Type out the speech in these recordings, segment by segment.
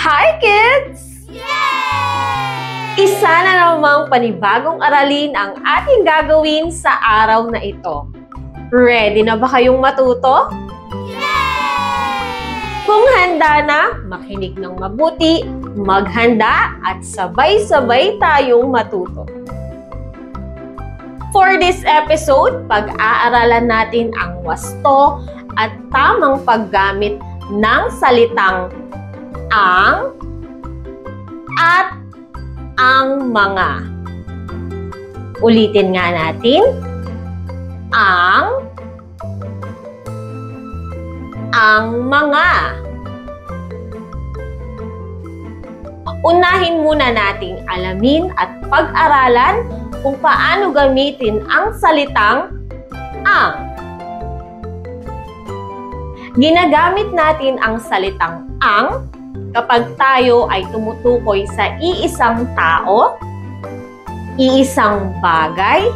Hi, kids! Yay! Isa na namang panibagong aralin ang ating gagawin sa araw na ito. Ready na ba kayong matuto? Yay! Kung handa na, makinig ng mabuti, maghanda at sabay-sabay tayong matuto. For this episode, pag-aaralan natin ang wasto at tamang paggamit ng salitang ang at ang mga. Ulitin nga natin. Ang mga. Unahin muna nating alamin at pag-aralan kung paano gamitin ang salitang ang. Ginagamit natin ang salitang ang kapag tayo ay tumutukoy sa iisang tao, iisang bagay,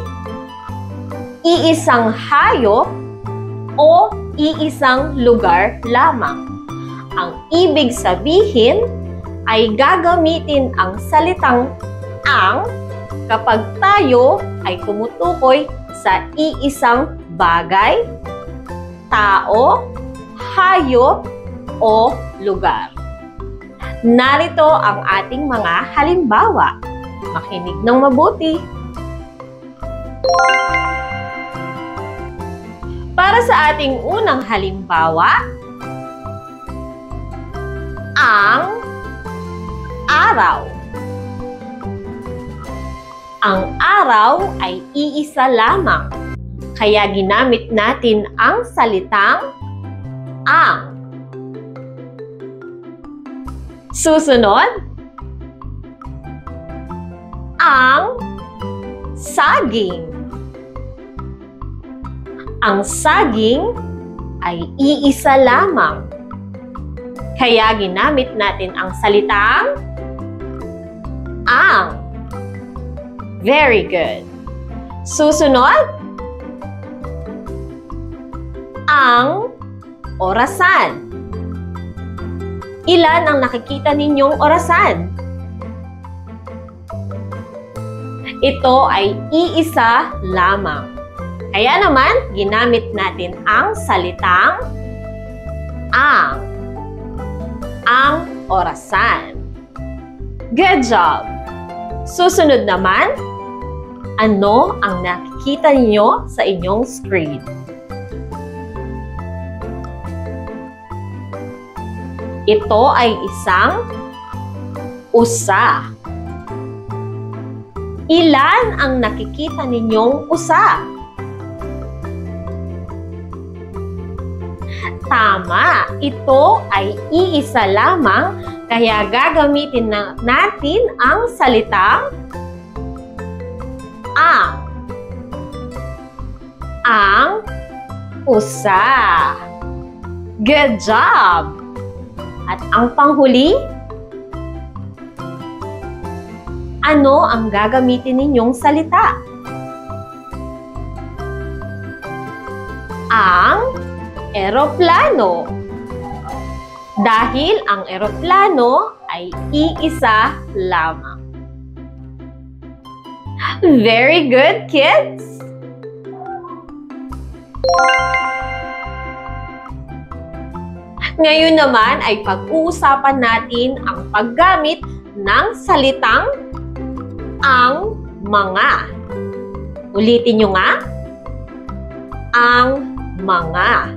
iisang hayop, o iisang lugar lamang. Ang ibig sabihin ay gagamitin ang salitang ang kapag tayo ay tumutukoy sa iisang bagay, tao, hayop, o lugar. Narito ang ating mga halimbawa. Makinig ng mabuti. Para sa ating unang halimbawa, ang araw. Ang araw ay iisa lamang, kaya ginamit natin ang salitang ang. Susunod, ang saging. Ang saging ay iisa lamang, kaya ginamit natin ang salitang ang. Very good. Susunod, ang orasan. Ilan ang nakikita ninyong orasan? Ito ay iisa lamang. Kaya naman, ginamit natin ang salitang ang. Ang orasan. Good job! Susunod naman, ano ang nakikita ninyo sa inyong screen? Ito ay isang usa. Ilan ang nakikita ninyong usa? Tama, ito ay iisa lamang, kaya gagamitin natin ang salitang ang. Ang usa. Good job! At ang panghuli, ano ang gagamitin ninyong salita? Ang eroplano. Dahil ang eroplano ay iisa lamang. Very good, kids! Ngayon naman ay pag-uusapan natin ang paggamit ng salitang ang mga. Ulitin nyo nga. Ang mga.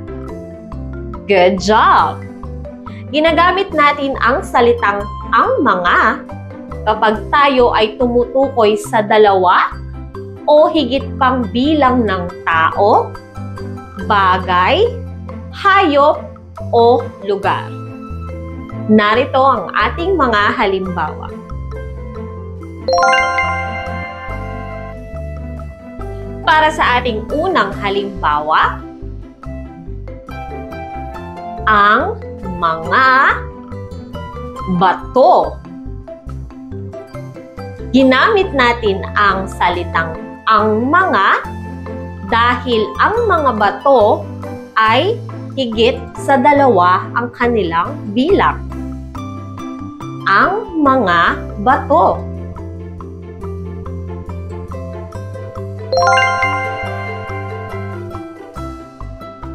Good job! Ginagamit natin ang salitang ang mga kapag tayo ay tumutukoy sa dalawa o higit pang bilang ng tao, bagay, hayop, o lugar. Narito ang ating mga halimbawa. Para sa ating unang halimbawa, ang mga bato. Ginamit natin ang salitang ang mga dahil ang mga bato ay higit sa dalawa ang kanilang bilang. ang mga bato.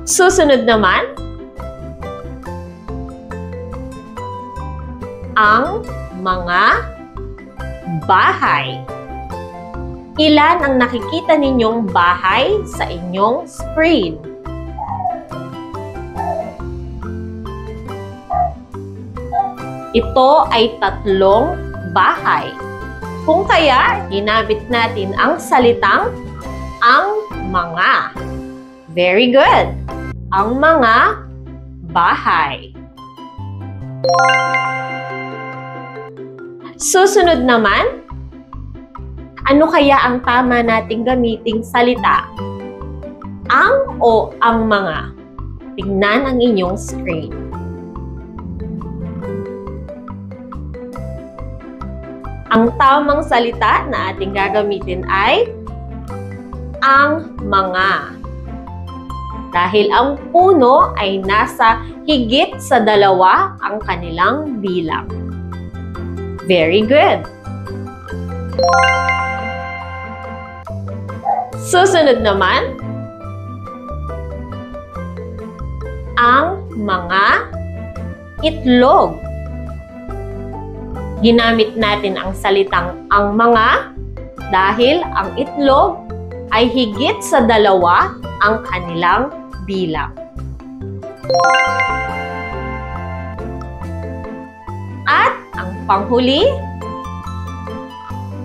Susunod naman, ang mga bahay. Ilan ang nakikita ninyong bahay sa inyong screen? Ito ay 3 bahay. Kung kaya, ginamit natin ang salitang ang mga. Very good. Ang mga bahay. Susunod naman, ano kaya ang tama nating gamiting salita? Ang o ang mga? Tingnan ang inyong screen. Ang tamang salita na ating gagamitin ay ang mga. Dahil ang puno ay nasa higit sa 2 ang kanilang bilang. Very good. Susunod naman, ang mga itlog. Ginamit natin ang salitang ang mga dahil ang itlog ay higit sa 2 ang kanilang bilang. At ang panghuli,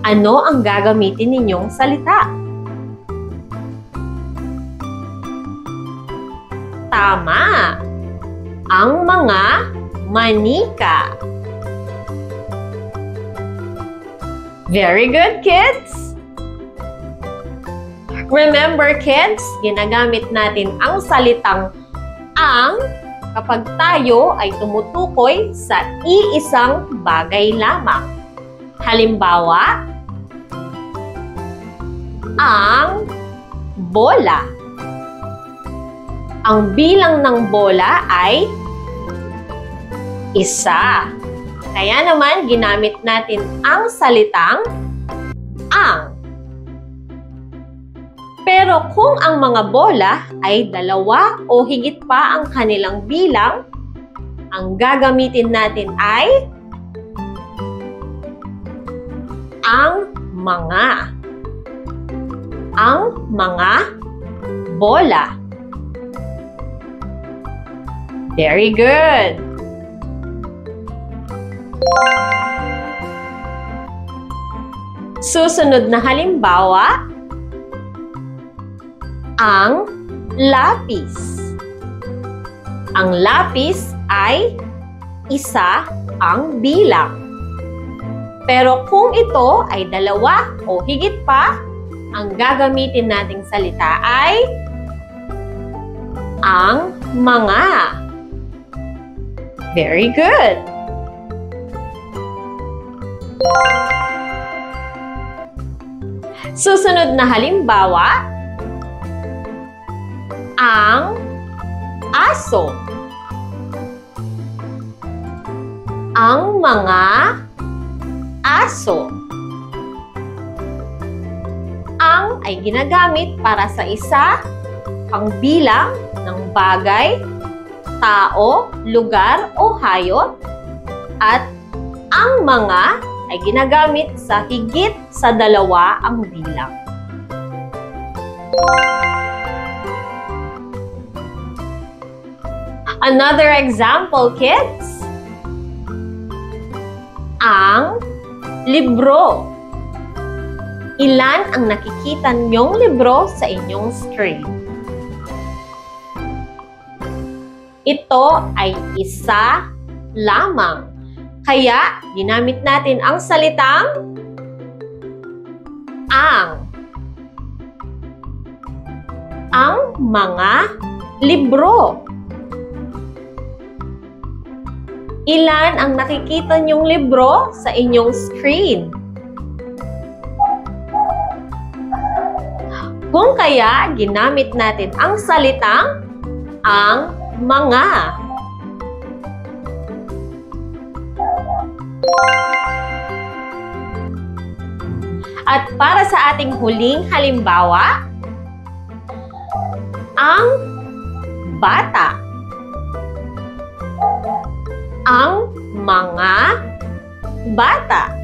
ano ang gagamitin ninyong salita? Tama! Ang mga manika. Very good, kids! Remember, kids, ginagamit natin ang salitang ang kapag tayo ay tumutukoy sa iisang bagay lamang. Halimbawa, ang bola. Ang bilang ng bola ay 1. Kaya naman, ginamit natin ang salitang ang. Pero kung ang mga bola ay 2 o higit pa ang kanilang bilang, ang gagamitin natin ay ang mga. Ang mga bola. Very good. Susunod na halimbawa, ang lapis. Ang lapis ay 1 ang bilang. Pero kung ito ay 2 o higit pa, ang gagamitin nating salita ay ang mga. Very good. Susunod na halimbawa, ang aso. Ang mga aso. Ang ay ginagamit para sa pangbilang ng bagay, tao, lugar o hayop, at ang mga ay ginagamit sa higit sa 2 ang bilang. Another example, kids. Ang libro. Ilan ang nakikita niyong libro sa inyong screen? Ito ay 1 lamang. Kaya, ginamit natin ang salitang ang. Ang mga libro. Ilan ang nakikita niyong libro sa inyong screen? Kung kaya, ginamit natin ang salitang ang mga. At para sa ating huling halimbawa, ang bata. Ang mga bata.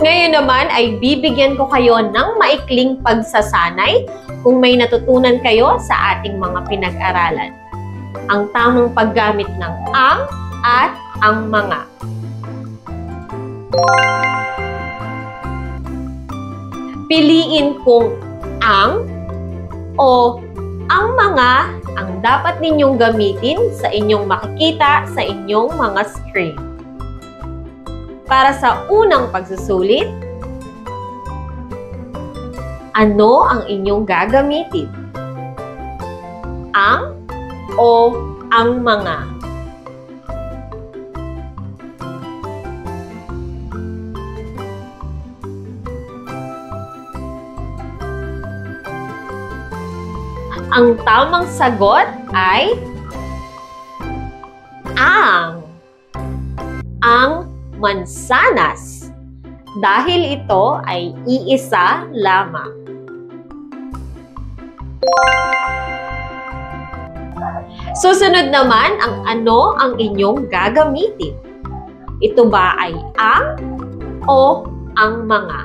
Ngayon naman ay bibigyan ko kayo ng maikling pagsasanay kung may natutunan kayo sa ating mga pinag-aralan. Ang tamang paggamit ng ang at ang mga. Piliin kung ang o ang mga ang dapat ninyong gamitin sa inyong makikita sa inyong mga screen. Para sa unang pagsusulit, ano ang inyong gagamitin? Ang o ang mga? Ang tamang sagot ay ang mansanas, dahil ito ay iisa lamang. Susunod naman ang ano ang inyong gagamitin. Ito ba ay ang o ang mga?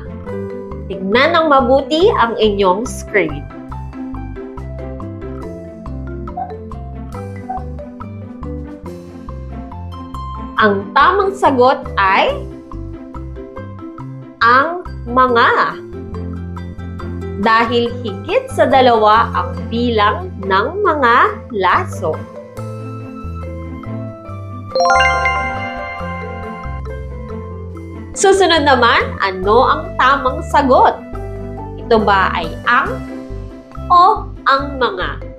Tignan ng mabuti ang inyong screen. Ang tamang sagot ay ang mga. Dahil higit sa 2 ang bilang ng mga laso. Susunod naman, ano ang tamang sagot? Ito ba ay ang o ang mga?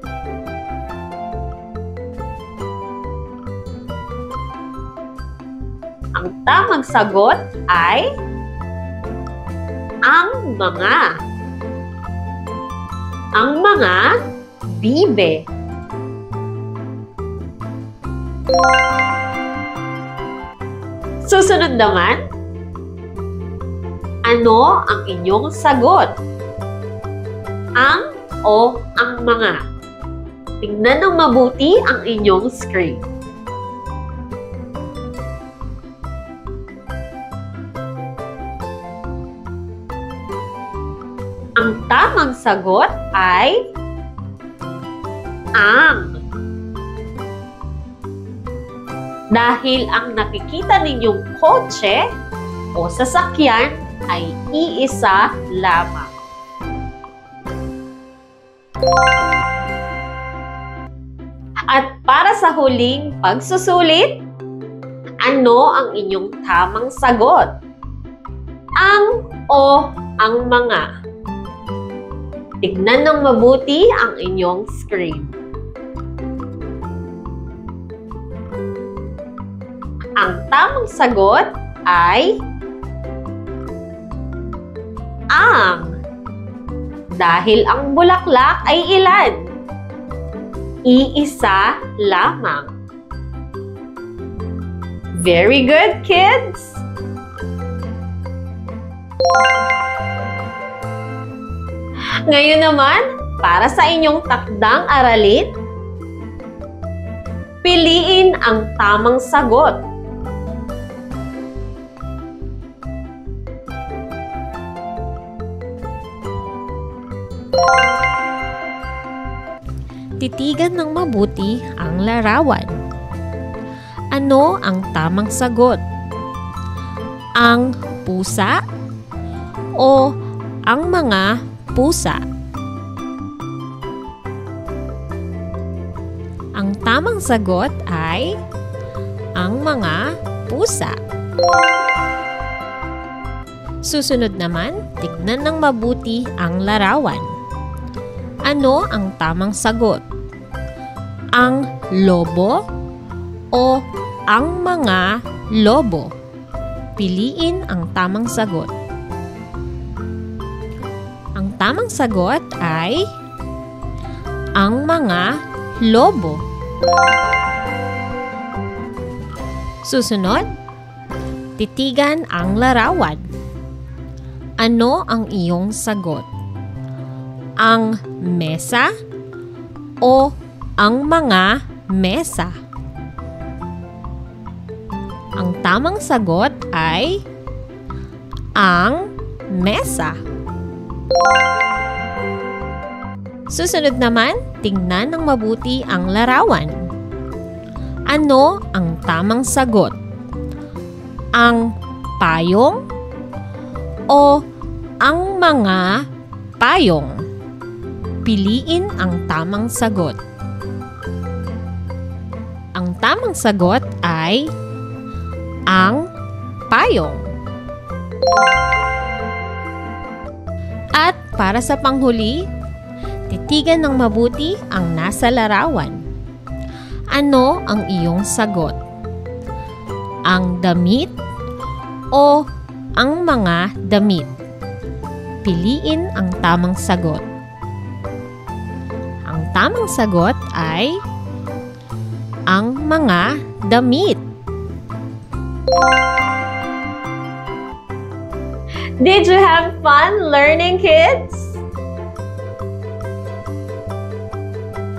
Ang tamang sagot ay ang mga. Ang mga bibe. Susunod naman, ano ang inyong sagot? Ang o ang mga? Tingnan ng mabuti ang inyong screen. Ang tamang sagot ay ang. Dahil ang nakikita ninyong kotse o sasakyan ay iisa lamang. At para sa huling pagsusulit, ano ang inyong tamang sagot? Ang o ang mga? Tignan ng mabuti ang inyong screen. Ang tamang sagot ay ang. Dahil ang bulaklak ay ilan? Iisa lamang. Very good, kids! Ngayon naman, para sa inyong takdang aralin, piliin ang tamang sagot. Titigan ng mabuti ang larawan. Ano ang tamang sagot? Ang pusa o ang mga pusa? Ang tamang sagot ay ang mga pusa. Susunod naman, tignan ng mabuti ang larawan. Ano ang tamang sagot? Ang lobo o ang mga lobo? Piliin ang tamang sagot. Ang tamang sagot ay ang mga lobo. Susunod, titigan ang larawan. Ano ang iyong sagot? Ang mesa o ang mga mesa? Ang tamang sagot ay ang mesa. Susunod naman, tingnan ng mabuti ang larawan. Ano ang tamang sagot? Ang payong o ang mga payong? Piliin ang tamang sagot. Ang tamang sagot ay ang payong. At para sa panghuli, titigan ng mabuti ang nasa larawan. Ano ang iyong sagot? Ang damit o ang mga damit? Piliin ang tamang sagot. Ang tamang sagot ay ang mga damit. Did you have fun learning, kids?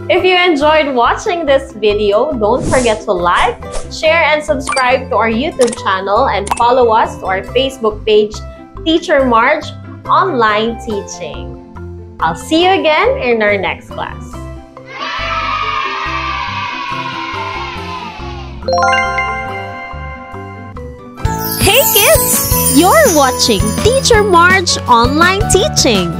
If you enjoyed watching this video, don't forget to like, share, and subscribe to our YouTube channel and follow us to our Facebook page, Teacher Marge Online Teaching. I'll see you again in our next class. Hey kids! You're watching Teacher Marge Online Teaching.